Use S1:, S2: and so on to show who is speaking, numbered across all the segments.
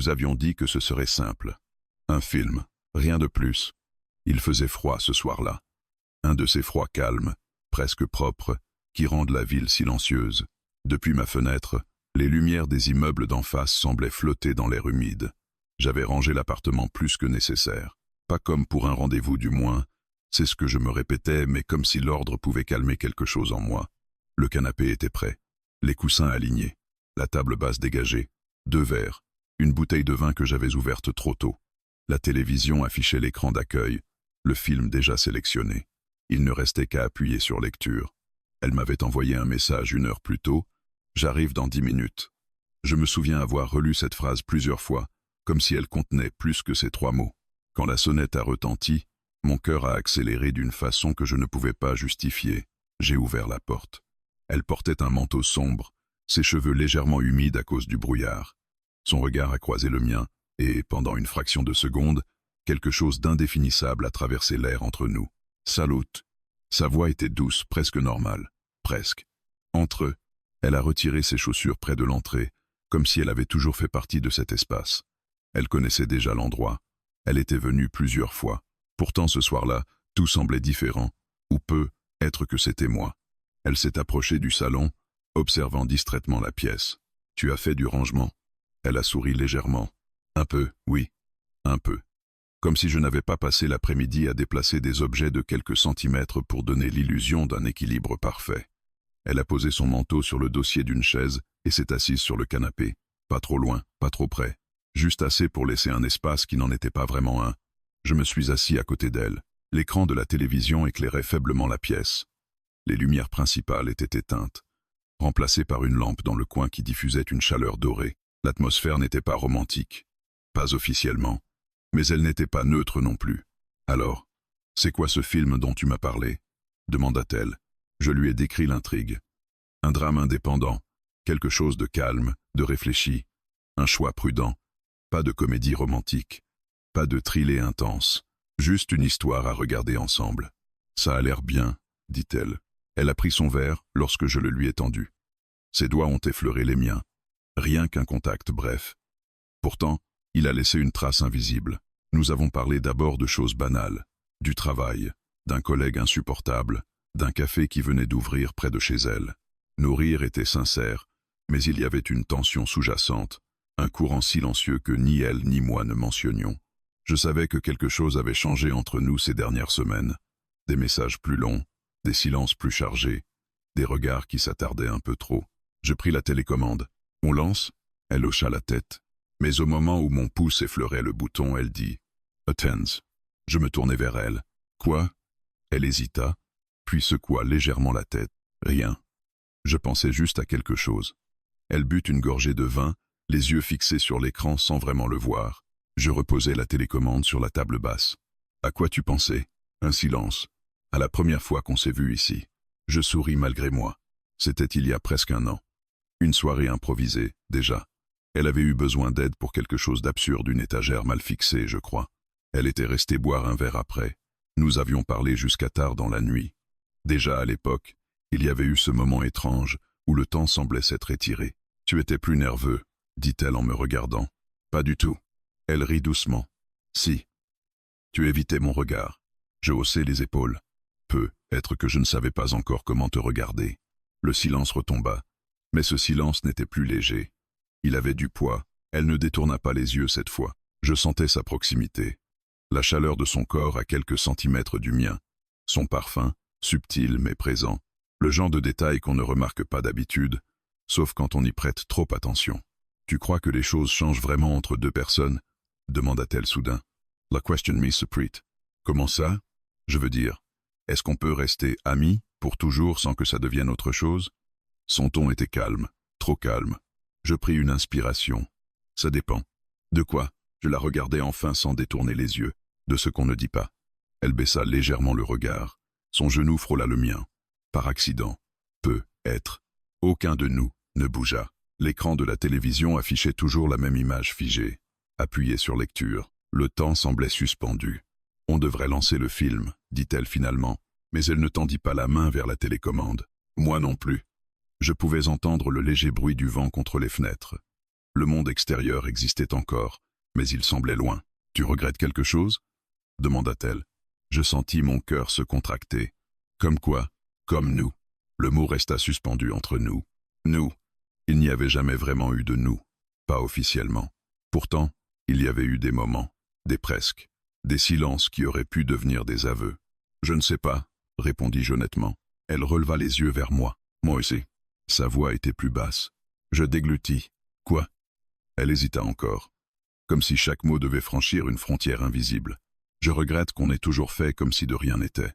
S1: Nous avions dit que ce serait simple. Un film, rien de plus. Il faisait froid ce soir-là. Un de ces froids calmes, presque propres, qui rendent la ville silencieuse. Depuis ma fenêtre, les lumières des immeubles d'en face semblaient flotter dans l'air humide. J'avais rangé l'appartement plus que nécessaire. Pas comme pour un rendez-vous du moins. C'est ce que je me répétais, mais comme si l'ordre pouvait calmer quelque chose en moi. Le canapé était prêt. Les coussins alignés. La table basse dégagée. 2 verres. Une bouteille de vin que j'avais ouverte trop tôt. La télévision affichait l'écran d'accueil. Le film déjà sélectionné. Il ne restait qu'à appuyer sur lecture. Elle m'avait envoyé un message 1 heure plus tôt. J'arrive dans 10 minutes. Je me souviens avoir relu cette phrase plusieurs fois, comme si elle contenait plus que ces 3 mots. Quand la sonnette a retenti, mon cœur a accéléré d'une façon que je ne pouvais pas justifier. J'ai ouvert la porte. Elle portait un manteau sombre, ses cheveux légèrement humides à cause du brouillard. Son regard a croisé le mien, et, pendant une fraction de seconde, quelque chose d'indéfinissable a traversé l'air entre nous. Salut. Sa voix était douce, presque normale. Presque. Entre eux, elle a retiré ses chaussures près de l'entrée, comme si elle avait toujours fait partie de cet espace. Elle connaissait déjà l'endroit. Elle était venue plusieurs fois. Pourtant, ce soir-là, tout semblait différent, ou peut être que c'était moi. Elle s'est approchée du salon, observant distraitement la pièce. « Tu as fait du rangement ?» Elle a souri légèrement. « Un peu, oui. Un peu. » Comme si je n'avais pas passé l'après-midi à déplacer des objets de quelques centimètres pour donner l'illusion d'un équilibre parfait. Elle a posé son manteau sur le dossier d'une chaise et s'est assise sur le canapé. Pas trop loin, pas trop près. Juste assez pour laisser un espace qui n'en était pas vraiment un. Je me suis assis à côté d'elle. L'écran de la télévision éclairait faiblement la pièce. Les lumières principales étaient éteintes, remplacées par une lampe dans le coin qui diffusait une chaleur dorée. L'atmosphère n'était pas romantique. Pas officiellement. Mais elle n'était pas neutre non plus. « Alors, c'est quoi ce film dont tu m'as parlé ?» demanda-t-elle. Je lui ai décrit l'intrigue. Un drame indépendant, quelque chose de calme, de réfléchi, un choix prudent, pas de comédie romantique, pas de thriller intense, juste une histoire à regarder ensemble. « Ça a l'air bien, » dit-elle. Elle a pris son verre lorsque je le lui ai tendu. Ses doigts ont effleuré les miens. Rien qu'un contact bref. Pourtant, il a laissé une trace invisible. Nous avons parlé d'abord de choses banales, du travail, d'un collègue insupportable, d'un café qui venait d'ouvrir près de chez elle. Nos rires étaient sincères, mais il y avait une tension sous-jacente, un courant silencieux que ni elle ni moi ne mentionnions. Je savais que quelque chose avait changé entre nous ces dernières semaines. Des messages plus longs, des silences plus chargés, des regards qui s'attardaient un peu trop. Je pris la télécommande. « On lance ?» Elle hocha la tête. Mais au moment où mon pouce effleurait le bouton, elle dit « Attends ». Je me tournai vers elle. « Quoi ?» Elle hésita, puis secoua légèrement la tête. « Rien. Je pensais juste à quelque chose. » Elle but une gorgée de vin, les yeux fixés sur l'écran sans vraiment le voir. Je reposai la télécommande sur la table basse. « À quoi tu pensais ?» Un silence. « À la première fois qu'on s'est vu ici. » Je souris malgré moi. C'était il y a presque 1 an. Une soirée improvisée, déjà. Elle avait eu besoin d'aide pour quelque chose d'absurde, une étagère mal fixée, je crois. Elle était restée boire un verre après. Nous avions parlé jusqu'à tard dans la nuit. Déjà à l'époque, il y avait eu ce moment étrange où le temps semblait s'être étiré. « Tu étais plus nerveux », dit-elle en me regardant. « Pas du tout. » Elle rit doucement. « Si. » Tu évitais mon regard. Je haussai les épaules. Peut-être que je ne savais pas encore comment te regarder. Le silence retomba. Mais ce silence n'était plus léger. Il avait du poids. Elle ne détourna pas les yeux cette fois. Je sentais sa proximité. La chaleur de son corps à quelques centimètres du mien. Son parfum, subtil mais présent. Le genre de détail qu'on ne remarque pas d'habitude, sauf quand on y prête trop attention. « Tu crois que les choses changent vraiment entre 2 personnes ?» demanda-t-elle soudain. La question me surprit. « Comment ça? Je veux dire, est-ce qu'on peut rester amis pour toujours sans que ça devienne autre chose ?» Son ton était calme, trop calme. Je pris une inspiration. « Ça dépend. » « De quoi ?» Je la regardai enfin sans détourner les yeux. « De ce qu'on ne dit pas. » Elle baissa légèrement le regard. Son genou frôla le mien. Par accident. Peut-être. Aucun de nous ne bougea. L'écran de la télévision affichait toujours la même image figée. Appuyée sur lecture. Le temps semblait suspendu. « On devrait lancer le film, » dit-elle finalement. Mais elle ne tendit pas la main vers la télécommande. Moi non plus. Je pouvais entendre le léger bruit du vent contre les fenêtres. Le monde extérieur existait encore, mais il semblait loin. « Tu regrettes quelque chose ?» demanda-t-elle. Je sentis mon cœur se contracter. Comme quoi? Comme nous. Le mot resta suspendu entre nous. Nous. Il n'y avait jamais vraiment eu de nous. Pas officiellement. Pourtant, il y avait eu des moments, des presque, des silences qui auraient pu devenir des aveux. « Je ne sais pas, » répondis-je honnêtement. Elle releva les yeux vers moi. Moi aussi. Sa voix était plus basse. Je déglutis. « Quoi ?» Elle hésita encore, comme si chaque mot devait franchir une frontière invisible. Je regrette qu'on ait toujours fait comme si de rien n'était.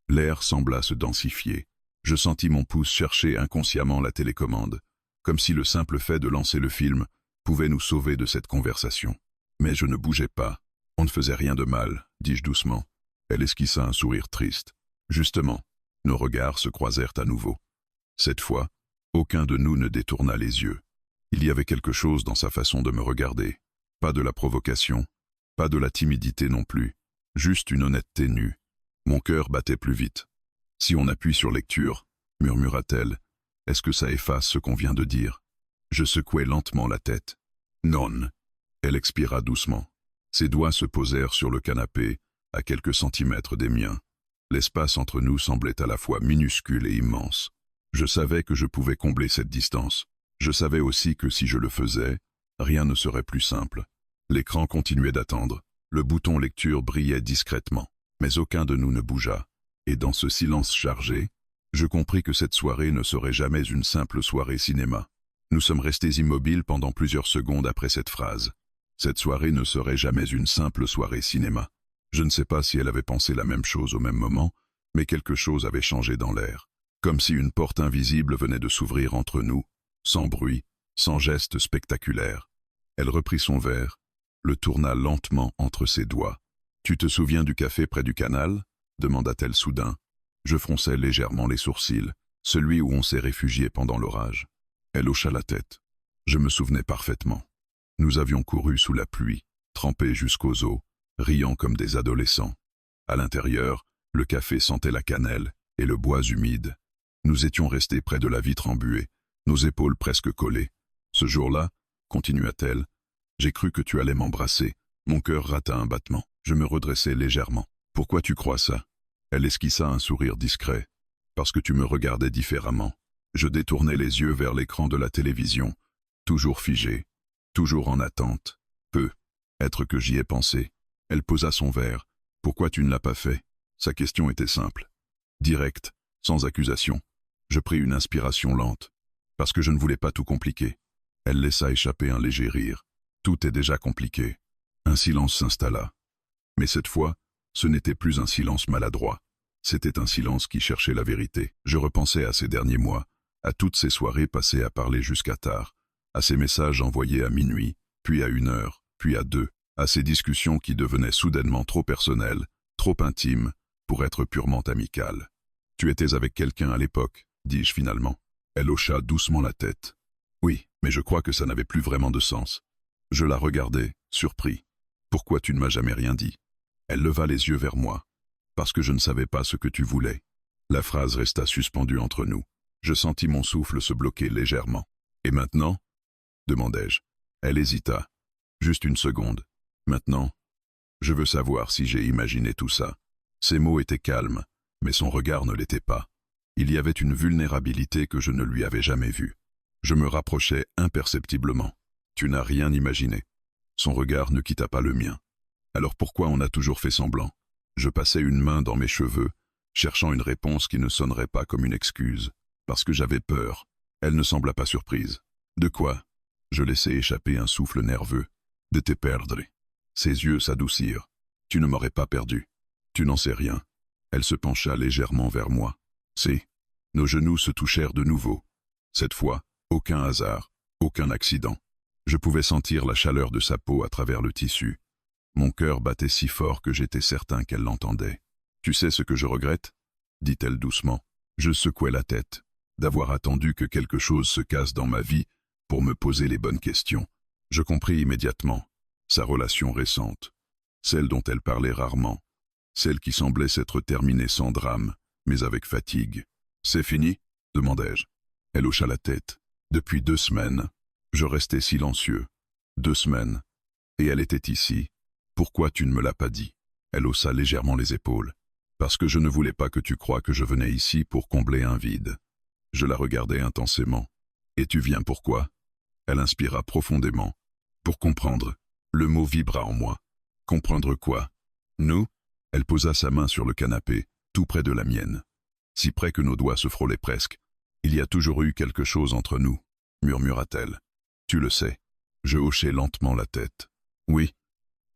S1: L'air sembla se densifier. Je sentis mon pouce chercher inconsciemment la télécommande, comme si le simple fait de lancer le film pouvait nous sauver de cette conversation. Mais je ne bougeais pas. On ne faisait rien de mal, dis-je doucement. Elle esquissa un sourire triste. Justement, nos regards se croisèrent à nouveau. Cette fois, aucun de nous ne détourna les yeux. Il y avait quelque chose dans sa façon de me regarder. Pas de la provocation, pas de la timidité non plus, juste une honnêteté nue. Mon cœur battait plus vite. « Si on appuie sur lecture, » murmura-t-elle, « est-ce que ça efface ce qu'on vient de dire ?» Je secouai lentement la tête. « Non. » Elle expira doucement. Ses doigts se posèrent sur le canapé, à quelques centimètres des miens. L'espace entre nous semblait à la fois minuscule et immense. Je savais que je pouvais combler cette distance. Je savais aussi que si je le faisais, rien ne serait plus simple. L'écran continuait d'attendre. Le bouton lecture brillait discrètement, mais aucun de nous ne bougea. Et dans ce silence chargé, je compris que cette soirée ne serait jamais une simple soirée cinéma. Nous sommes restés immobiles pendant plusieurs secondes après cette phrase. Cette soirée ne serait jamais une simple soirée cinéma. Je ne sais pas si elle avait pensé la même chose au même moment, mais quelque chose avait changé dans l'air. Comme si une porte invisible venait de s'ouvrir entre nous, sans bruit, sans geste spectaculaire. Elle reprit son verre, le tourna lentement entre ses doigts. « Tu te souviens du café près du canal ?» demanda-t-elle soudain. Je fronçai légèrement les sourcils, celui où on s'est réfugié pendant l'orage. Elle hocha la tête. Je me souvenais parfaitement. Nous avions couru sous la pluie, trempés jusqu'aux os, riant comme des adolescents. À l'intérieur, le café sentait la cannelle et le bois humide. Nous étions restés près de la vitre embuée, nos épaules presque collées. Ce jour-là, continua-t-elle, j'ai cru que tu allais m'embrasser. Mon cœur rata un battement. Je me redressai légèrement. Pourquoi tu crois ça? Elle esquissa un sourire discret. Parce que tu me regardais différemment. Je détournai les yeux vers l'écran de la télévision, toujours figé, toujours en attente. Être que j'y ai pensé. Elle posa son verre. Pourquoi tu ne l'as pas fait? Sa question était simple. Directe, sans accusation. Je pris une inspiration lente. Parce que je ne voulais pas tout compliquer. Elle laissa échapper un léger rire. Tout est déjà compliqué. Un silence s'installa. Mais cette fois, ce n'était plus un silence maladroit. C'était un silence qui cherchait la vérité. Je repensais à ces derniers mois, à toutes ces soirées passées à parler jusqu'à tard, à ces messages envoyés à minuit, puis à 1 heure, puis à 2, à ces discussions qui devenaient soudainement trop personnelles, trop intimes, pour être purement amicales. « Tu étais avec quelqu'un à l'époque, dis-je finalement. Elle hocha doucement la tête. Oui, mais je crois que ça n'avait plus vraiment de sens. Je la regardais, surpris. Pourquoi tu ne m'as jamais rien dit? Elle leva les yeux vers moi. Parce que je ne savais pas ce que tu voulais. La phrase resta suspendue entre nous. Je sentis mon souffle se bloquer légèrement. Et maintenant? Demandai-je. Elle hésita. Juste une seconde. Maintenant? Je veux savoir si j'ai imaginé tout ça. Ses mots étaient calmes, mais son regard ne l'était pas. Il y avait une vulnérabilité que je ne lui avais jamais vue. Je me rapprochai imperceptiblement. Tu n'as rien imaginé. Son regard ne quitta pas le mien. Alors pourquoi on a toujours fait semblant? Je passai une main dans mes cheveux, cherchant une réponse qui ne sonnerait pas comme une excuse. Parce que j'avais peur. Elle ne sembla pas surprise. De quoi? Je laissai échapper un souffle nerveux. De te perdre. Ses yeux s'adoucirent. Tu ne m'aurais pas perdu. Tu n'en sais rien. Elle se pencha légèrement vers moi. Nos genoux se touchèrent de nouveau. Cette fois, aucun hasard, aucun accident. Je pouvais sentir la chaleur de sa peau à travers le tissu. Mon cœur battait si fort que j'étais certain qu'elle l'entendait. « Tu sais ce que je regrette ?» dit-elle doucement. Je secouai la tête, d'avoir attendu que quelque chose se casse dans ma vie pour me poser les bonnes questions. Je compris immédiatement sa relation récente, celle dont elle parlait rarement, celle qui semblait s'être terminée sans drame, mais avec fatigue. « C'est fini ?» demandai-je. Elle hocha la tête. « Depuis 2 semaines. » Je restais silencieux. 2 semaines. Et elle était ici. Pourquoi tu ne me l'as pas dit? Elle haussa légèrement les épaules. Parce que je ne voulais pas que tu croies que je venais ici pour combler un vide. Je la regardais intensément. Et tu viens pourquoi? Elle inspira profondément. Pour comprendre. Le mot vibra en moi. Comprendre quoi? Nous? Elle posa sa main sur le canapé, tout près de la mienne. Si près que nos doigts se frôlaient presque. Il y a toujours eu quelque chose entre nous, murmura-t-elle. Tu le sais. Je hochai lentement la tête. Oui.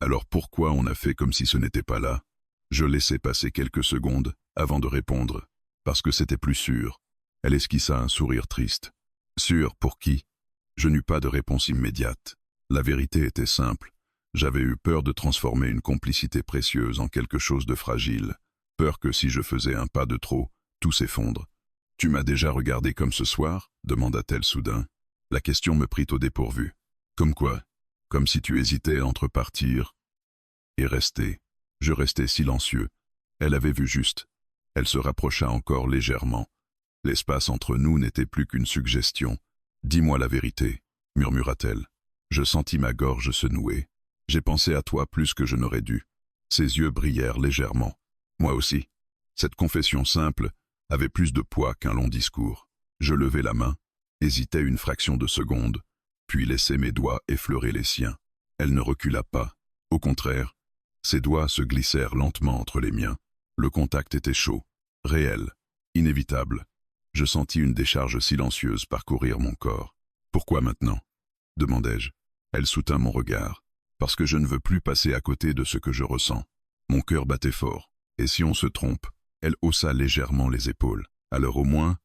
S1: Alors pourquoi on a fait comme si ce n'était pas là? Je laissai passer quelques secondes avant de répondre, parce que c'était plus sûr. Elle esquissa un sourire triste. Sûr pour qui? Je n'eus pas de réponse immédiate. La vérité était simple. J'avais eu peur de transformer une complicité précieuse en quelque chose de fragile. Peur que si je faisais un pas de trop, tout s'effondre. Tu m'as déjà regardé comme ce soir? Demanda-t-elle soudain. La question me prit au dépourvu. Comme quoi? Comme si tu hésitais entre partir et rester. Je restais silencieux. Elle avait vu juste. Elle se rapprocha encore légèrement. L'espace entre nous n'était plus qu'une suggestion. Dis-moi la vérité, murmura-t-elle. Je sentis ma gorge se nouer. J'ai pensé à toi plus que je n'aurais dû. Ses yeux brillèrent légèrement. Moi aussi. Cette confession simple avait plus de poids qu'un long discours. Je levai la main, hésitai une fraction de seconde, puis laissai mes doigts effleurer les siens. Elle ne recula pas. Au contraire, ses doigts se glissèrent lentement entre les miens. Le contact était chaud, réel, inévitable. Je sentis une décharge silencieuse parcourir mon corps. Pourquoi maintenant? Demandai-je. Elle soutint mon regard. Parce que je ne veux plus passer à côté de ce que je ressens. Mon cœur battait fort. Et si on se trompe? Elle haussa légèrement les épaules. Alors au moins,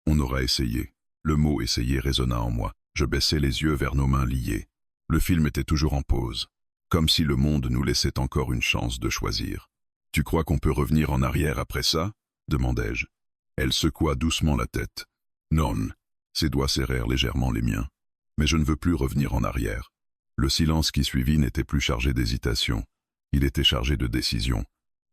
S1: on aura essayé. Le mot « essayer » résonna en moi. Je baissai les yeux vers nos mains liées. Le film était toujours en pause. Comme si le monde nous laissait encore une chance de choisir. « Tu crois qu'on peut revenir en arrière après ça ?» demandai-je. Elle secoua doucement la tête. « Non. » Ses doigts serrèrent légèrement les miens. « Mais je ne veux plus revenir en arrière. » Le silence qui suivit n'était plus chargé d'hésitation. Il était chargé de décision.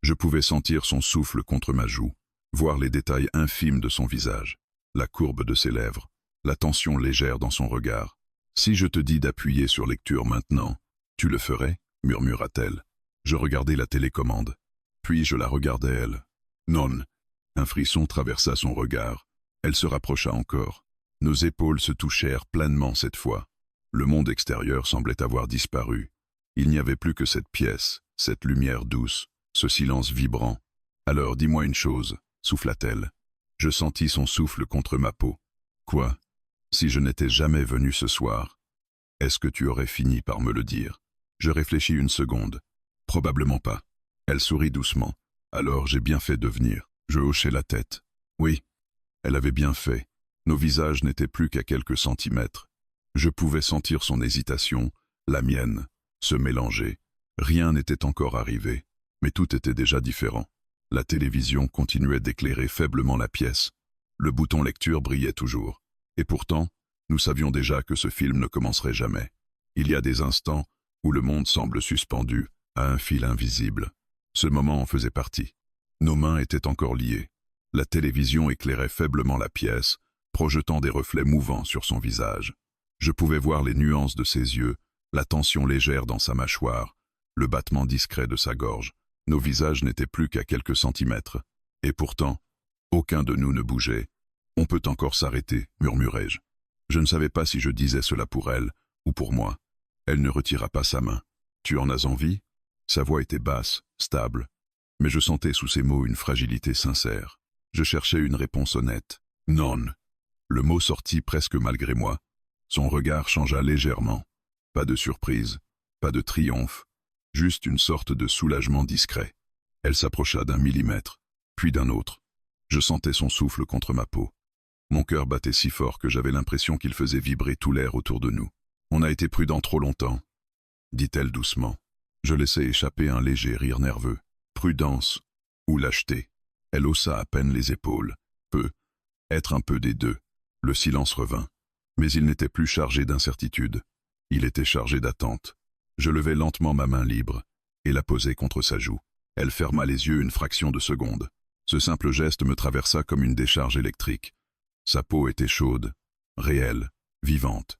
S1: Je pouvais sentir son souffle contre ma joue, voir les détails infimes de son visage, la courbe de ses lèvres, la tension légère dans son regard. « Si je te dis d'appuyer sur lecture maintenant, tu le ferais ?» murmura-t-elle. Je regardai la télécommande. Puis je la regardai elle. « Non. » Un frisson traversa son regard. Elle se rapprocha encore. Nos épaules se touchèrent pleinement cette fois. Le monde extérieur semblait avoir disparu. Il n'y avait plus que cette pièce, cette lumière douce, ce silence vibrant. « Alors dis-moi une chose, » souffla-t-elle. Je sentis son souffle contre ma peau. « Quoi? Si je n'étais jamais venu ce soir, est-ce que tu aurais fini par me le dire ?» Je réfléchis une seconde. « Probablement pas. » Elle sourit doucement. « Alors j'ai bien fait de venir. » Je hochai la tête. Oui, elle avait bien fait. Nos visages n'étaient plus qu'à quelques centimètres. Je pouvais sentir son hésitation, la mienne, se mélanger. Rien n'était encore arrivé, mais tout était déjà différent. La télévision continuait d'éclairer faiblement la pièce. Le bouton lecture brillait toujours. Et pourtant, nous savions déjà que ce film ne commencerait jamais. Il y a des instants où le monde semble suspendu à un fil invisible. Ce moment en faisait partie. Nos mains étaient encore liées. La télévision éclairait faiblement la pièce, projetant des reflets mouvants sur son visage. Je pouvais voir les nuances de ses yeux, la tension légère dans sa mâchoire, le battement discret de sa gorge. Nos visages n'étaient plus qu'à quelques centimètres. Et pourtant, aucun de nous ne bougeait. « On peut encore s'arrêter » murmurai-je. Je ne savais pas si je disais cela pour elle ou pour moi. Elle ne retira pas sa main. « Tu en as envie ?» Sa voix était basse, stable. Mais je sentais sous ses mots une fragilité sincère. Je cherchais une réponse honnête. « Non !» Le mot sortit presque malgré moi. Son regard changea légèrement. Pas de surprise, pas de triomphe, juste une sorte de soulagement discret. Elle s'approcha d'un millimètre, puis d'un autre. Je sentais son souffle contre ma peau. Mon cœur battait si fort que j'avais l'impression qu'il faisait vibrer tout l'air autour de nous. « On a été prudent trop longtemps », dit-elle doucement. Je laissai échapper un léger rire nerveux. Prudence ou lâcheté. Elle haussa à peine les épaules. Être un peu des deux. Le silence revint. Mais il n'était plus chargé d'incertitude. Il était chargé d'attente. Je levai lentement ma main libre et la posai contre sa joue. Elle ferma les yeux une fraction de seconde. Ce simple geste me traversa comme une décharge électrique. Sa peau était chaude, réelle, vivante.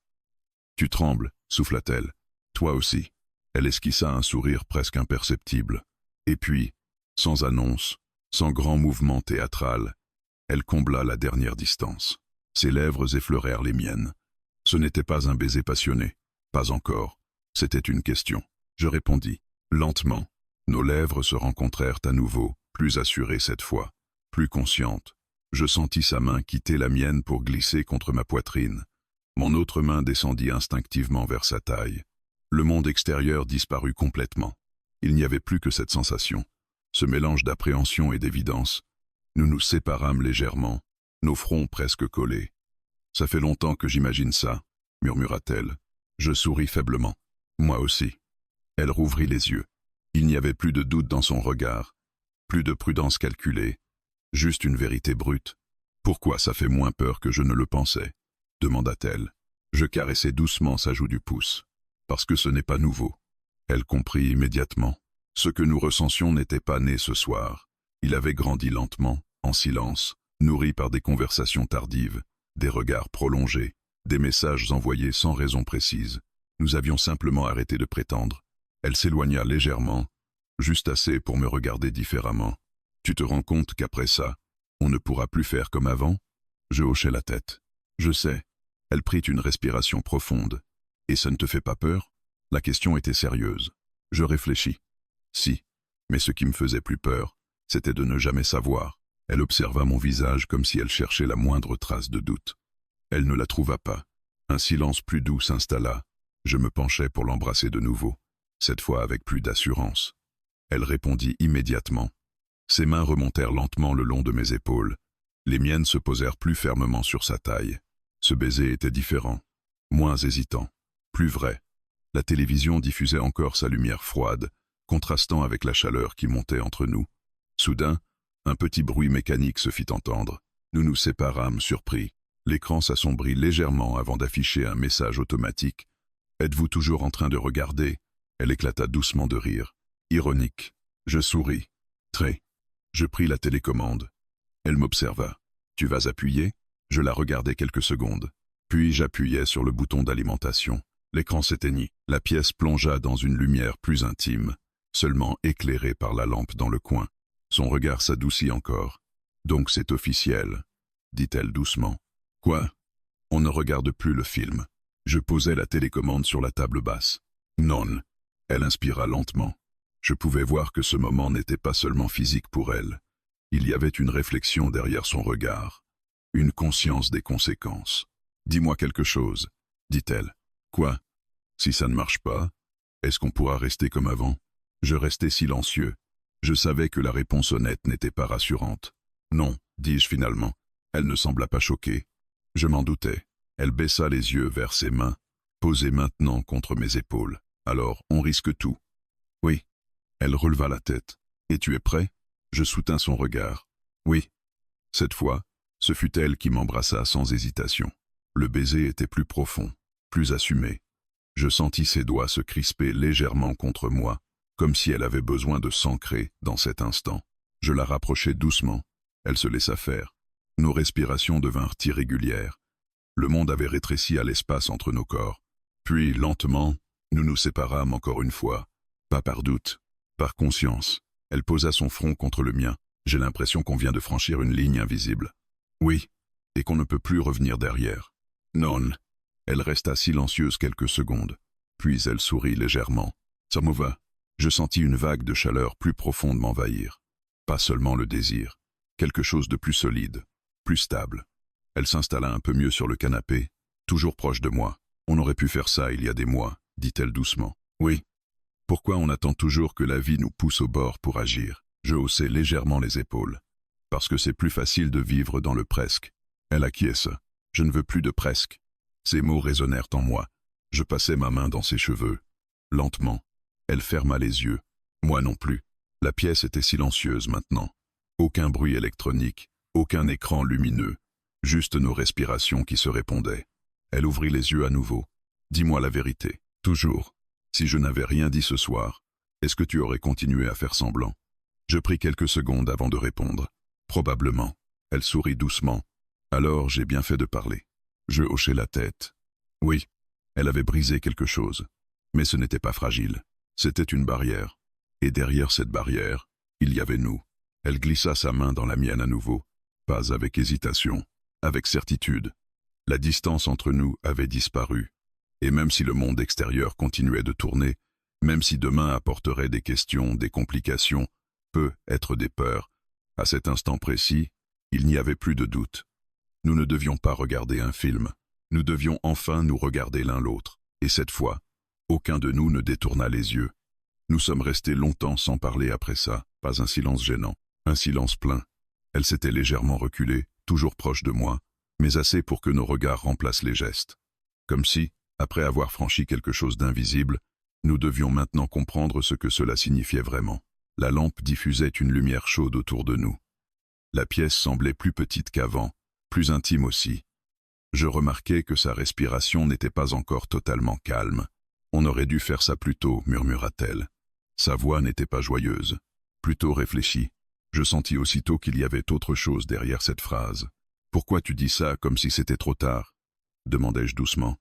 S1: Tu trembles, souffla-t-elle. Toi aussi. Elle esquissa un sourire presque imperceptible. Et puis, sans annonce, sans grand mouvement théâtral, elle combla la dernière distance. Ses lèvres effleurèrent les miennes. Ce n'était pas un baiser passionné. Pas encore. C'était une question. Je répondis. Lentement. Nos lèvres se rencontrèrent à nouveau, plus assurées cette fois, plus conscientes. Je sentis sa main quitter la mienne pour glisser contre ma poitrine. Mon autre main descendit instinctivement vers sa taille. Le monde extérieur disparut complètement. Il n'y avait plus que cette sensation, ce mélange d'appréhension et d'évidence. Nous nous séparâmes légèrement, nos fronts presque collés. « Ça fait longtemps que j'imagine ça », murmura-t-elle. Je souris faiblement. Moi aussi. Elle rouvrit les yeux. Il n'y avait plus de doute dans son regard, plus de prudence calculée, juste une vérité brute. « Pourquoi ça fait moins peur que je ne le pensais ?» demanda-t-elle. Je caressai doucement sa joue du pouce. « Parce que ce n'est pas nouveau. » Elle comprit immédiatement. Ce que nous ressentions n'était pas né ce soir. Il avait grandi lentement, en silence, nourri par des conversations tardives, des regards prolongés, des messages envoyés sans raison précise. Nous avions simplement arrêté de prétendre. Elle s'éloigna légèrement, juste assez pour me regarder différemment. « Tu te rends compte qu'après ça, on ne pourra plus faire comme avant ?» Je hochai la tête. « Je sais. » Elle prit une respiration profonde. « Et ça ne te fait pas peur ?» La question était sérieuse. Je réfléchis. Si, mais ce qui me faisait plus peur, c'était de ne jamais savoir. Elle observa mon visage comme si elle cherchait la moindre trace de doute. Elle ne la trouva pas. Un silence plus doux s'installa. Je me penchai pour l'embrasser de nouveau, cette fois avec plus d'assurance. Elle répondit immédiatement. Ses mains remontèrent lentement le long de mes épaules. Les miennes se posèrent plus fermement sur sa taille. Ce baiser était différent, moins hésitant, plus vrai. La télévision diffusait encore sa lumière froide, contrastant avec la chaleur qui montait entre nous. Soudain, un petit bruit mécanique se fit entendre. Nous nous séparâmes surpris. L'écran s'assombrit légèrement avant d'afficher un message automatique. « Êtes-vous toujours en train de regarder ?» Elle éclata doucement de rire. Ironique. Je souris. Très. Je pris la télécommande. Elle m'observa. « Tu vas appuyer ?» Je la regardai quelques secondes. Puis j'appuyai sur le bouton d'alimentation. L'écran s'éteignit. La pièce plongea dans une lumière plus intime, seulement éclairée par la lampe dans le coin. Son regard s'adoucit encore. « Donc c'est officiel », dit-elle doucement. « Quoi ? On ne regarde plus le film. » Je posai la télécommande sur la table basse. « Non. » Elle inspira lentement. Je pouvais voir que ce moment n'était pas seulement physique pour elle. Il y avait une réflexion derrière son regard, une conscience des conséquences. « Dis-moi quelque chose, » dit-elle. « Quoi ? Si ça ne marche pas, est-ce qu'on pourra rester comme avant ?» Je restai silencieux. Je savais que la réponse honnête n'était pas rassurante. « Non, » dis-je finalement. Elle ne sembla pas choquée. Je m'en doutais. Elle baissa les yeux vers ses mains, posées maintenant contre mes épaules. « Alors, on risque tout. » « Oui. » Elle releva la tête. « Et tu es prêt ?» Je soutins son regard. « Oui. » Cette fois, ce fut elle qui m'embrassa sans hésitation. Le baiser était plus profond, plus assumé. Je sentis ses doigts se crisper légèrement contre moi, comme si elle avait besoin de s'ancrer dans cet instant. Je la rapprochai doucement. Elle se laissa faire. Nos respirations devinrent irrégulières. Le monde avait rétréci à l'espace entre nos corps. Puis, lentement, nous nous séparâmes encore une fois. Pas par doute, par conscience. Elle posa son front contre le mien. J'ai l'impression qu'on vient de franchir une ligne invisible. Oui, et qu'on ne peut plus revenir derrière. Non. Elle resta silencieuse quelques secondes. Puis elle sourit légèrement. Ça me va. Je sentis une vague de chaleur plus profonde m'envahir. Pas seulement le désir. Quelque chose de plus solide, plus stable. Elle s'installa un peu mieux sur le canapé, toujours proche de moi. On aurait pu faire ça il y a des mois, dit-elle doucement. Oui. Pourquoi on attend toujours que la vie nous pousse au bord pour agir? Je haussai légèrement les épaules. Parce que c'est plus facile de vivre dans le presque. Elle acquiesça. Je ne veux plus de presque. Ces mots résonnèrent en moi. Je passai ma main dans ses cheveux. Lentement. Elle ferma les yeux. Moi non plus. La pièce était silencieuse maintenant. Aucun bruit électronique, aucun écran lumineux. Juste nos respirations qui se répondaient. Elle ouvrit les yeux à nouveau. Dis-moi la vérité. Toujours. Si je n'avais rien dit ce soir, est-ce que tu aurais continué à faire semblant? Je pris quelques secondes avant de répondre. Probablement. Elle sourit doucement. Alors j'ai bien fait de parler. Je hochai la tête. Oui. Elle avait brisé quelque chose. Mais ce n'était pas fragile. C'était une barrière. Et derrière cette barrière, il y avait nous. Elle glissa sa main dans la mienne à nouveau, pas avec hésitation, avec certitude. La distance entre nous avait disparu. Et même si le monde extérieur continuait de tourner, même si demain apporterait des questions, des complications, peut-être des peurs, à cet instant précis, il n'y avait plus de doute. Nous ne devions pas regarder un film. Nous devions enfin nous regarder l'un l'autre. Et cette fois, aucun de nous ne détourna les yeux. Nous sommes restés longtemps sans parler après ça, pas un silence gênant, un silence plein. Elle s'était légèrement reculée, toujours proche de moi, mais assez pour que nos regards remplacent les gestes. Comme si, après avoir franchi quelque chose d'invisible, nous devions maintenant comprendre ce que cela signifiait vraiment. La lampe diffusait une lumière chaude autour de nous. La pièce semblait plus petite qu'avant, plus intime aussi. Je remarquai que sa respiration n'était pas encore totalement calme. On aurait dû faire ça plus tôt, murmura-t-elle. Sa voix n'était pas joyeuse, plutôt réfléchie. Je sentis aussitôt qu'il y avait autre chose derrière cette phrase. « Pourquoi tu dis ça comme si c'était trop tard ?» demandai-je doucement.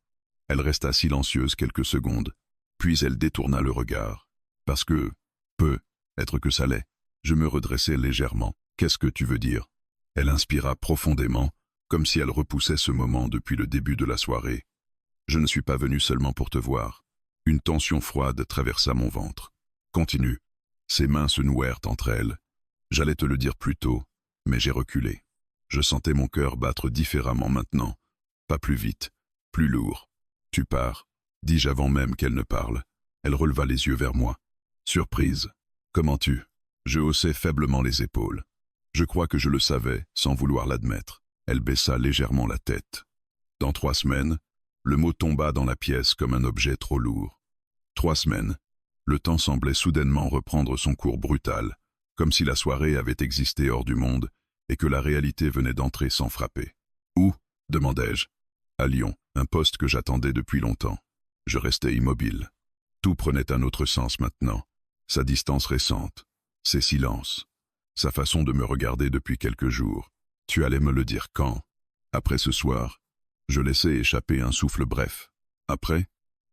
S1: Elle resta silencieuse quelques secondes, puis elle détourna le regard. « Parce que, peut-être que ça l'est. » Je me redressai légèrement. « Qu'est-ce que tu veux dire ?» Elle inspira profondément, comme si elle repoussait ce moment depuis le début de la soirée. « Je ne suis pas venu seulement pour te voir. » Une tension froide traversa mon ventre. « Continue. » Ses mains se nouèrent entre elles. J'allais te le dire plus tôt, mais j'ai reculé. Je sentais mon cœur battre différemment maintenant. Pas plus vite, plus lourd. « Tu pars, dis-je avant même qu'elle ne parle. Elle releva les yeux vers moi. Surprise. Comment tu? Je haussai faiblement les épaules. Je crois que je le savais, sans vouloir l'admettre. Elle baissa légèrement la tête. Dans 3 semaines, le mot tomba dans la pièce comme un objet trop lourd. 3 semaines. Le temps semblait soudainement reprendre son cours brutal, comme si la soirée avait existé hors du monde et que la réalité venait d'entrer sans frapper. « Où ?» demandai-je. « À Lyon, un poste que j'attendais depuis longtemps. » Je restais immobile. Tout prenait un autre sens maintenant. Sa distance récente, ses silences, sa façon de me regarder depuis quelques jours. « Tu allais me le dire quand ?» Après ce soir, je laissai échapper un souffle bref. Après,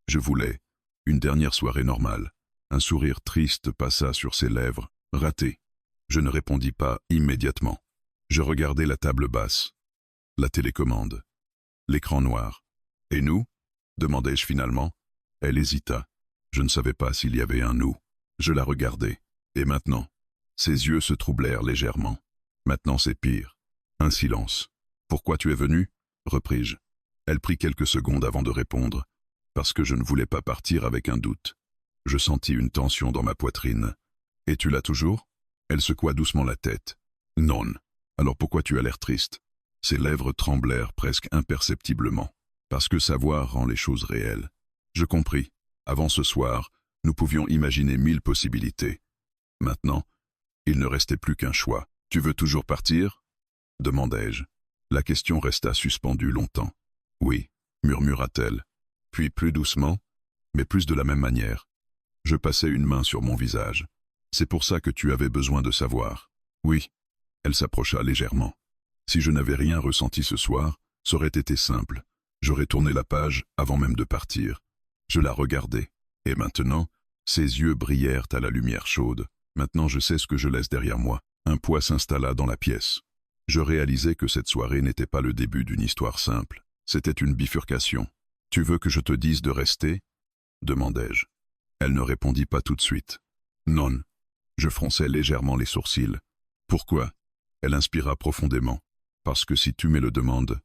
S1: je voulais une dernière soirée normale. Un sourire triste passa sur ses lèvres, raté. Je ne répondis pas immédiatement. Je regardais la table basse, la télécommande, l'écran noir. « Et nous ?» demandai-je finalement. Elle hésita. Je ne savais pas s'il y avait un nous. Je la regardais. Et maintenant? Ses yeux se troublèrent légèrement. Maintenant c'est pire. Un silence. « Pourquoi tu es venu ?» repris-je. Elle prit quelques secondes avant de répondre. « Parce que je ne voulais pas partir avec un doute. » Je sentis une tension dans ma poitrine. « Et tu l'as toujours ?» Elle secoua doucement la tête. « Non. Alors pourquoi tu as l'air triste ?» Ses lèvres tremblèrent presque imperceptiblement. Parce que savoir rend les choses réelles. Je compris. Avant ce soir, nous pouvions imaginer 1000 possibilités. Maintenant, il ne restait plus qu'un choix. « Tu veux toujours partir ?» demandai-je. La question resta suspendue longtemps. « Oui », murmura-t-elle. Puis plus doucement, mais plus de la même manière. Je passai une main sur mon visage. « C'est pour ça que tu avais besoin de savoir. » « Oui. » Elle s'approcha légèrement. Si je n'avais rien ressenti ce soir, ça aurait été simple. J'aurais tourné la page avant même de partir. Je la regardais. Et maintenant, ses yeux brillèrent à la lumière chaude. Maintenant je sais ce que je laisse derrière moi. Un poids s'installa dans la pièce. Je réalisais que cette soirée n'était pas le début d'une histoire simple. C'était une bifurcation. « Tu veux que je te dise de rester ?» demandai-je. Elle ne répondit pas tout de suite. « Non. » Je fronçai légèrement les sourcils. « Pourquoi ?» Elle inspira profondément. « Parce que si tu me le demandes,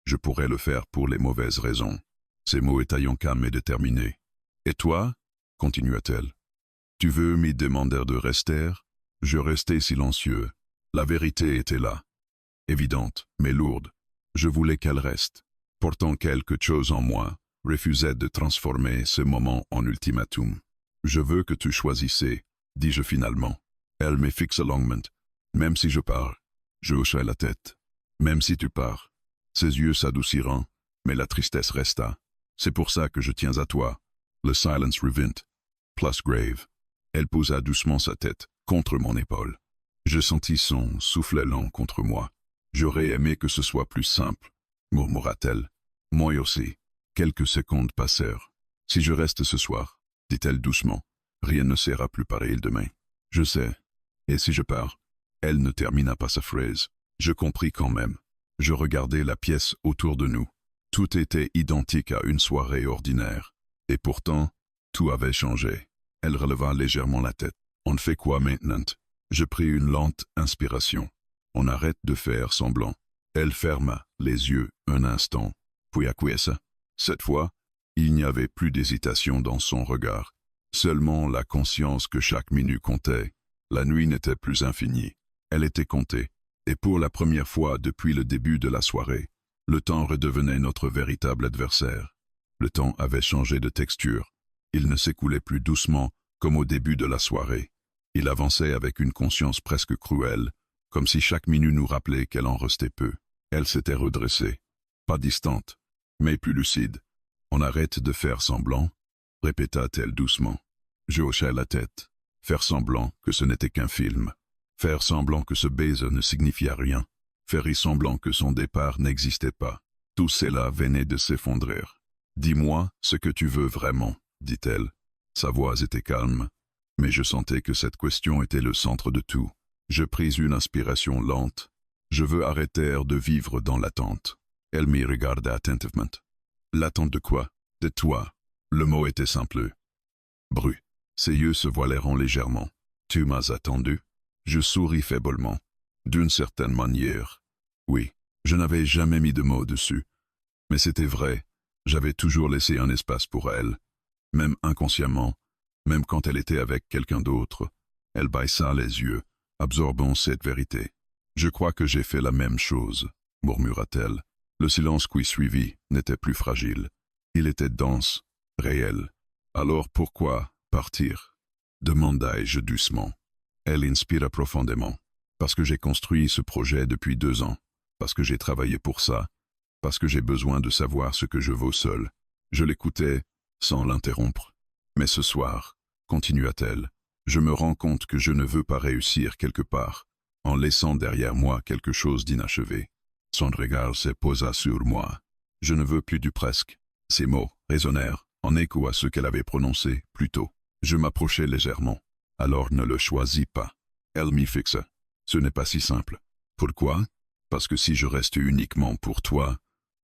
S1: je pourrais le faire pour les mauvaises raisons. » Ces mots étaient calmes et déterminés. « Et toi ?» continua-t-elle. « Tu veux m'y demander de rester ?» Je restai silencieux. La vérité était là. Évidente, mais lourde. Je voulais qu'elle reste. Pourtant quelque chose en moi refusait de transformer ce moment en ultimatum. « Je veux que tu choisisses, dis-je finalement. Elle me fixa longuement. Même si je pars, je hochai la tête. Même si tu pars. Ses yeux s'adouciront, mais la tristesse resta. C'est pour ça que je tiens à toi. Le silence revint, plus grave. Elle posa doucement sa tête contre mon épaule. Je sentis son souffle lent contre moi. J'aurais aimé que ce soit plus simple, murmura-t-elle. Moi aussi. Quelques secondes passèrent. Si je reste ce soir, dit-elle doucement, rien ne sera plus pareil demain. Je sais. Et si je pars? Elle ne termina pas sa phrase. Je compris quand même. Je regardais la pièce autour de nous. Tout était identique à une soirée ordinaire. Et pourtant, tout avait changé. Elle releva légèrement la tête. On fait quoi maintenant? Je pris une lente inspiration. On arrête de faire semblant. Elle ferma les yeux un instant, puis acquiesça. Cette fois, il n'y avait plus d'hésitation dans son regard. Seulement la conscience que chaque minute comptait. La nuit n'était plus infinie. Elle était comptée. Et pour la première fois depuis le début de la soirée, le temps redevenait notre véritable adversaire. Le temps avait changé de texture. Il ne s'écoulait plus doucement comme au début de la soirée. Il avançait avec une conscience presque cruelle, comme si chaque minute nous rappelait qu'elle en restait peu. Elle s'était redressée, pas distante, mais plus lucide. On arrête de faire semblant, répéta-t-elle doucement. Je hochai la tête. Faire semblant que ce n'était qu'un film. Faire semblant que ce baiser ne signifiait rien. Faire y semblant que son départ n'existait pas. Tout cela venait de s'effondrer. Dis-moi ce que tu veux vraiment, dit-elle. Sa voix était calme, mais je sentais que cette question était le centre de tout. Je pris une inspiration lente. Je veux arrêter de vivre dans l'attente. Elle m'y regarda attentivement. L'attente de quoi? De toi. Le mot était simple. Bru. Ses yeux se voilèrent légèrement. Tu m'as attendu? Je souris faiblement. D'une certaine manière. Oui, je n'avais jamais mis de mots dessus. Mais c'était vrai. J'avais toujours laissé un espace pour elle. Même inconsciemment, même quand elle était avec quelqu'un d'autre. Elle baissa les yeux, absorbant cette vérité. Je crois que j'ai fait la même chose, murmura-t-elle. Le silence qui suivit n'était plus fragile. Il était dense, réel. Alors pourquoi partir? Demandai-je doucement. Elle inspira profondément. Parce que j'ai construit ce projet depuis 2 ans. Parce que j'ai travaillé pour ça. Parce que j'ai besoin de savoir ce que je vaux seul. Je l'écoutais, sans l'interrompre. Mais ce soir, continua-t-elle, je me rends compte que je ne veux pas réussir quelque part, en laissant derrière moi quelque chose d'inachevé. Son regard se posa sur moi. Je ne veux plus du presque. Ces mots résonnèrent, en écho à ce qu'elle avait prononcé plus tôt. Je m'approchai légèrement. Alors ne le choisis pas. Elle m'y fixa. Ce n'est pas si simple. Pourquoi? Parce que si je reste uniquement pour toi,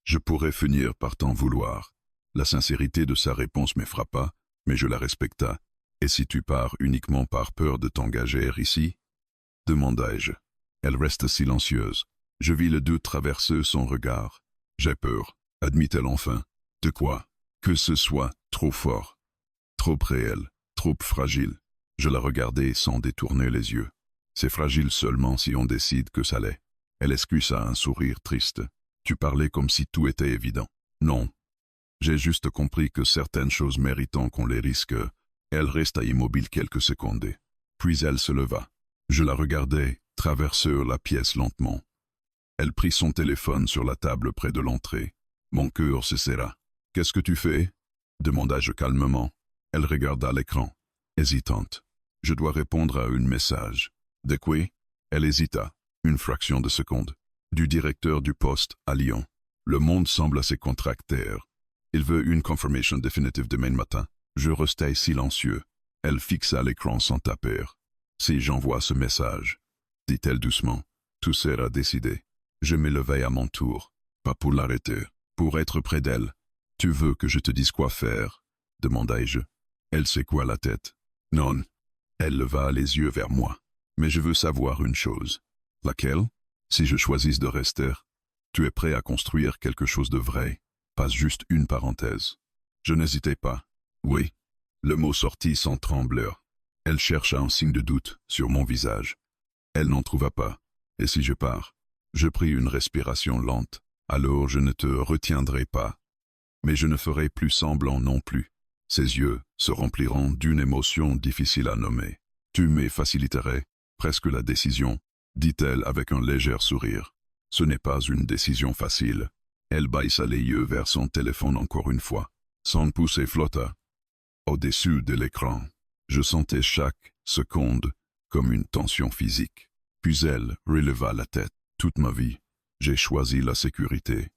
S1: je pourrais finir par t'en vouloir. La sincérité de sa réponse me frappa, mais je la respecta. Et si tu pars uniquement par peur de t'engager ici? Demandai-je. Elle resta silencieuse. Je vis le doute traverser son regard. J'ai peur, admit-elle enfin. De quoi? Que ce soit trop fort, trop réel, trop fragile. Je la regardai sans détourner les yeux. C'est fragile seulement si on décide que ça l'est. Elle esquissa un sourire triste. Tu parlais comme si tout était évident. Non. J'ai juste compris que certaines choses méritant qu'on les risque. Elle resta immobile quelques secondes. Puis elle se leva. Je la regardai traverser la pièce lentement. Elle prit son téléphone sur la table près de l'entrée. Mon cœur se serra. « Qu'est-ce que tu fais ?» demanda-je calmement. Elle regarda l'écran, hésitante. Je dois répondre à un message. De quoi? Elle hésita, une fraction de seconde. Du directeur du poste à Lyon. Le monde semble assez contractaire. Il veut une confirmation définitive demain matin. Je restai silencieux. Elle fixa l'écran sans taper. Si j'envoie ce message, dit-elle doucement, tout sera décidé. Je me levai à mon tour, pas pour l'arrêter, pour être près d'elle. Tu veux que je te dise quoi faire? Demandai-je. Elle secoua la tête. Non. Elle leva les yeux vers moi. Mais je veux savoir une chose. Laquelle? Si je choisis de rester, tu es prêt à construire quelque chose de vrai, pas juste une parenthèse. Je n'hésitais pas. Oui. Le mot sortit sans trembleur. Elle chercha un signe de doute sur mon visage. Elle n'en trouva pas. Et si je pars? Je pris une respiration lente. Alors je ne te retiendrai pas. Mais je ne ferai plus semblant non plus. Ses yeux se rempliront d'une émotion difficile à nommer. Tu me faciliterais presque la décision, dit-elle avec un léger sourire. Ce n'est pas une décision facile. Elle baissa les yeux vers son téléphone encore une fois. Son pouce flotta. Au-dessus de l'écran, je sentais chaque seconde comme une tension physique. Puis elle releva la tête. Toute ma vie, j'ai choisi la sécurité.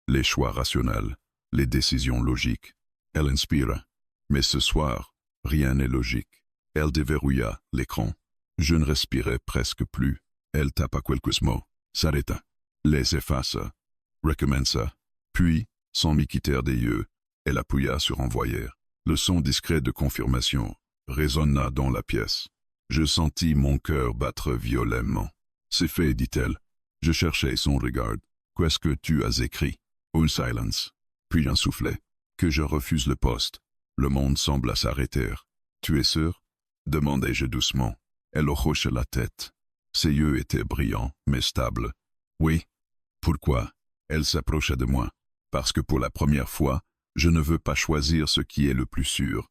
S1: Les choix rationnels. les décisions logiques. Elle inspira. Mais ce soir, rien n'est logique. Elle déverrouilla l'écran. Je ne respirais presque plus. Elle tapa quelques mots, s'arrêta, les effaça, recommença. Puis, sans m'y quitter des yeux, elle appuya sur envoyer. Le son discret de confirmation résonna dans la pièce. Je sentis mon cœur battre violemment. C'est fait, dit-elle. Je cherchais son regard. Qu'est-ce que tu as écrit? Un silence. Puis un soufflet. Que je refuse le poste. Le monde sembla s'arrêter. Tu es sûr? Demandai-je doucement. Elle hocha la tête. Ses yeux étaient brillants, mais stables. Oui. Pourquoi? Elle s'approcha de moi. Parce que pour la première fois, je ne veux pas choisir ce qui est le plus sûr.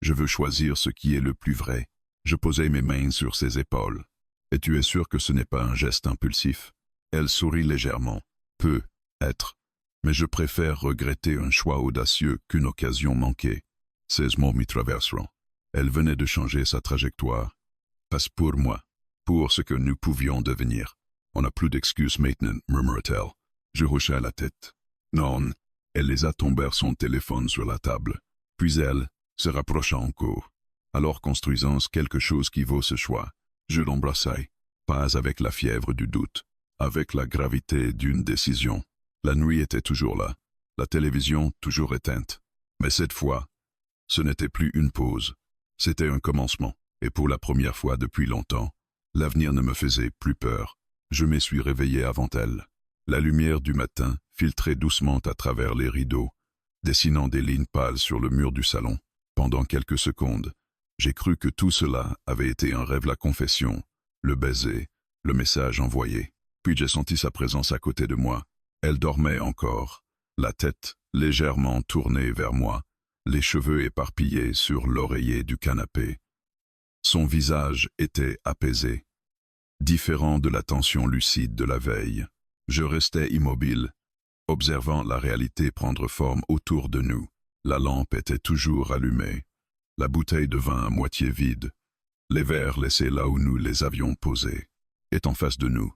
S1: Je veux choisir ce qui est le plus vrai. Je posai mes mains sur ses épaules. Et tu es sûr que ce n'est pas un geste impulsif? Elle sourit légèrement. Peut être. Mais je préfère regretter un choix audacieux qu'une occasion manquée. Ces mots m'y traverseront. Elle venait de changer sa trajectoire. Passe pour moi, pour ce que nous pouvions devenir. On n'a plus d'excuses maintenant, murmura-t-elle. Je hochai la tête. Non. Elle laissa tomber son téléphone sur la table. Puis elle se rapprocha encore. Alors construisons quelque chose qui vaut ce choix. Je l'embrassai, pas avec la fièvre du doute, avec la gravité d'une décision. La nuit était toujours là, la télévision toujours éteinte. Mais cette fois, ce n'était plus une pause, c'était un commencement. Et pour la première fois depuis longtemps, l'avenir ne me faisait plus peur. Je me suis réveillé avant elle. La lumière du matin filtrait doucement à travers les rideaux, dessinant des lignes pâles sur le mur du salon. Pendant quelques secondes, j'ai cru que tout cela avait été un rêve, la confession, le baiser, le message envoyé. Puis j'ai senti sa présence à côté de moi. Elle dormait encore, la tête légèrement tournée vers moi, les cheveux éparpillés sur l'oreiller du canapé. Son visage était apaisé, différent de la tension lucide de la veille. Je restais immobile, observant la réalité prendre forme autour de nous. La lampe était toujours allumée, la bouteille de vin à moitié vide, les verres laissés là où nous les avions posés. Et en face de nous,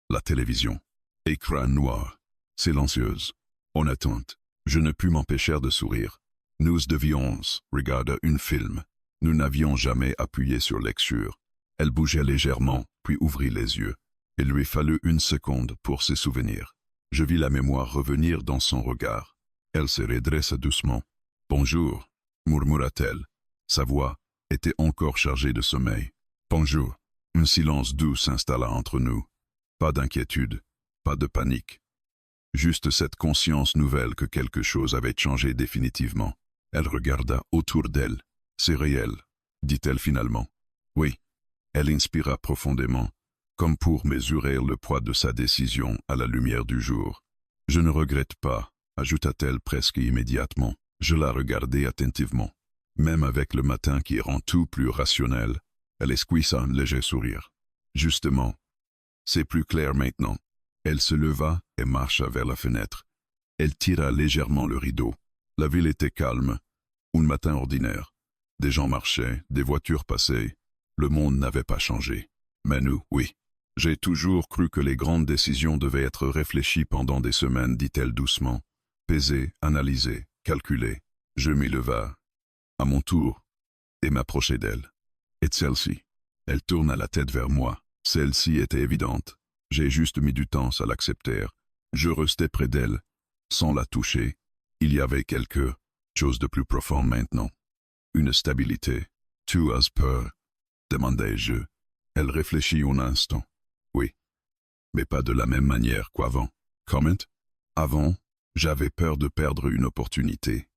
S1: la télévision, écran noir, silencieuse, en attente. Je ne pus m'empêcher de sourire. Nous devions regarder un film. Nous n'avions jamais appuyé sur lecture. Elle bougeait légèrement, puis ouvrit les yeux. Il lui fallut une seconde pour se souvenir. Je vis la mémoire revenir dans son regard. Elle se redressa doucement. « Bonjour » murmura-t-elle. Sa voix était encore chargée de sommeil. « Bonjour » Un silence doux s'installa entre nous. Pas d'inquiétude, pas de panique. Juste cette conscience nouvelle que quelque chose avait changé définitivement. Elle regarda autour d'elle. « C'est réel » dit-elle finalement. « Oui. » Elle inspira profondément, comme pour mesurer le poids de sa décision à la lumière du jour. « Je ne regrette pas » ajouta-t-elle presque immédiatement. Je la regardai attentivement. Même avec le matin qui rend tout plus rationnel, elle esquissa un léger sourire. « Justement, c'est plus clair maintenant. » Elle se leva et marcha vers la fenêtre. Elle tira légèrement le rideau. La ville était calme, un matin ordinaire. Des gens marchaient, des voitures passaient. Le monde n'avait pas changé. Mais nous, oui. J'ai toujours cru que les grandes décisions devaient être réfléchies pendant des semaines, dit-elle doucement. Pesées, analysées, calculées. Je m'y leva, à mon tour, et m'approchai d'elle. Et celle-ci. Elle tourna la tête vers moi. Celle-ci était évidente. J'ai juste mis du temps à l'accepter. Je restais près d'elle, sans la toucher. Il y avait quelque chose de plus profond maintenant. Une stabilité. « Tu as peur ?» demandai-je. Elle réfléchit un instant. « Oui, mais pas de la même manière qu'avant. » Comment? Avant, j'avais peur de perdre une opportunité.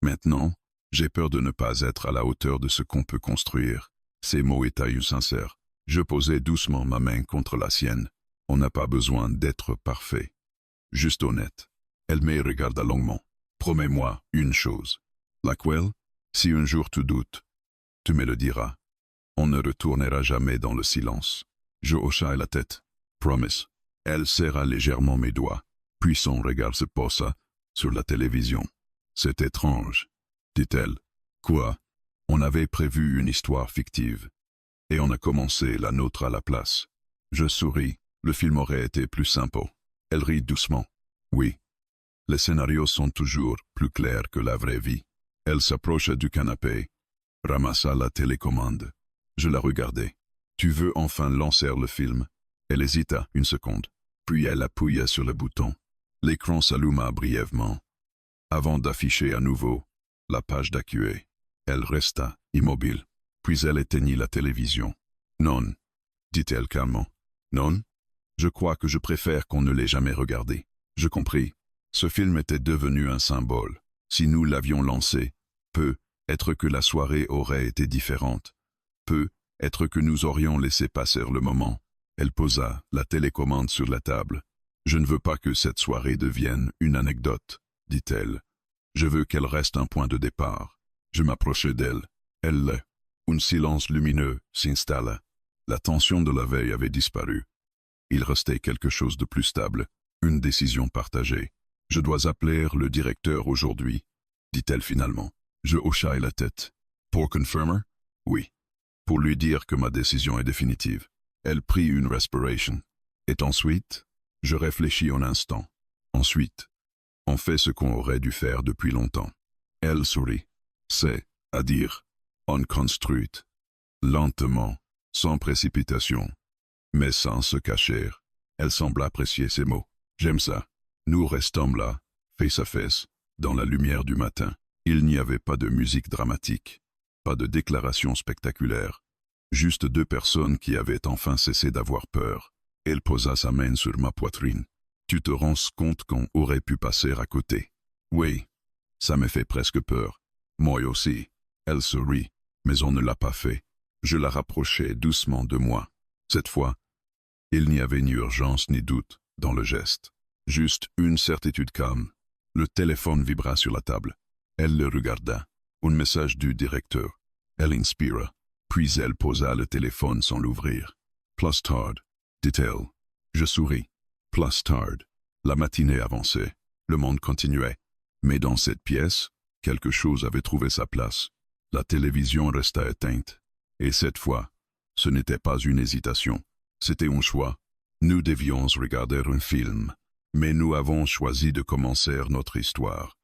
S1: Maintenant, j'ai peur de ne pas être à la hauteur de ce qu'on peut construire. Ces mots étaient sincères. Je posai doucement ma main contre la sienne. On n'a pas besoin d'être parfait. Juste honnête. Elle me regarda longuement. Promets-moi une chose. Laquelle? Si un jour tu doutes, tu me le diras. On ne retournera jamais dans le silence. Je hochai la tête. Promise. Elle serra légèrement mes doigts, puis son regard se posa sur la télévision. C'est étrange, dit-elle. Quoi? On avait prévu une histoire fictive, et on a commencé la nôtre à la place. Je souris. Le film aurait été plus simple. Elle rit doucement. Oui. Les scénarios sont toujours plus clairs que la vraie vie. Elle s'approcha du canapé, ramassa la télécommande. Je la regardai. Tu veux enfin lancer le film? Elle hésita une seconde, puis elle appuya sur le bouton. L'écran s'alluma brièvement, avant d'afficher à nouveau la page d'accueil. Elle resta immobile, puis elle éteignit la télévision. Non, dit-elle calmement. Non? Je crois que je préfère qu'on ne l'ait jamais regardé. Je compris. Ce film était devenu un symbole. Si nous l'avions lancé, peut-être que la soirée aurait été différente. Peut-être que nous aurions laissé passer le moment. Elle posa la télécommande sur la table. Je ne veux pas que cette soirée devienne une anecdote, dit-elle. Je veux qu'elle reste un point de départ. Je m'approchai d'elle. Un silence lumineux s'installa. La tension de la veille avait disparu. Il restait quelque chose de plus stable, une décision partagée. Je dois appeler le directeur aujourd'hui, dit-elle finalement. Je hochai la tête. Pour confirmer? Oui. Pour lui dire que ma décision est définitive. Elle prit une respiration. Et ensuite, je réfléchis un instant. Ensuite, on fait ce qu'on aurait dû faire depuis longtemps. Elle sourit. C'est-à-dire, on construit. Lentement, sans précipitation. Mais sans se cacher. Elle semble apprécier ces mots. J'aime ça. Nous restons là, face à face, dans la lumière du matin. Il n'y avait pas de musique dramatique, pas de déclaration spectaculaire, juste deux personnes qui avaient enfin cessé d'avoir peur. Elle posa sa main sur ma poitrine. Tu te rends compte qu'on aurait pu passer à côté? Oui, ça me fait presque peur. Moi aussi. Elle sourit, mais on ne l'a pas fait. Je la rapprochai doucement de moi. Cette fois, il n'y avait ni urgence ni doute dans le geste. Juste une certitude calme. Le téléphone vibra sur la table. Elle le regarda. Un message du directeur. Elle inspira. Puis elle posa le téléphone sans l'ouvrir. Plus tard, dit-elle. Je souris. Plus tard. La matinée avançait. Le monde continuait. Mais dans cette pièce, quelque chose avait trouvé sa place. La télévision resta éteinte. Et cette fois, ce n'était pas une hésitation. C'était un choix. Nous devions regarder un film. Mais nous avons choisi de commencer notre histoire.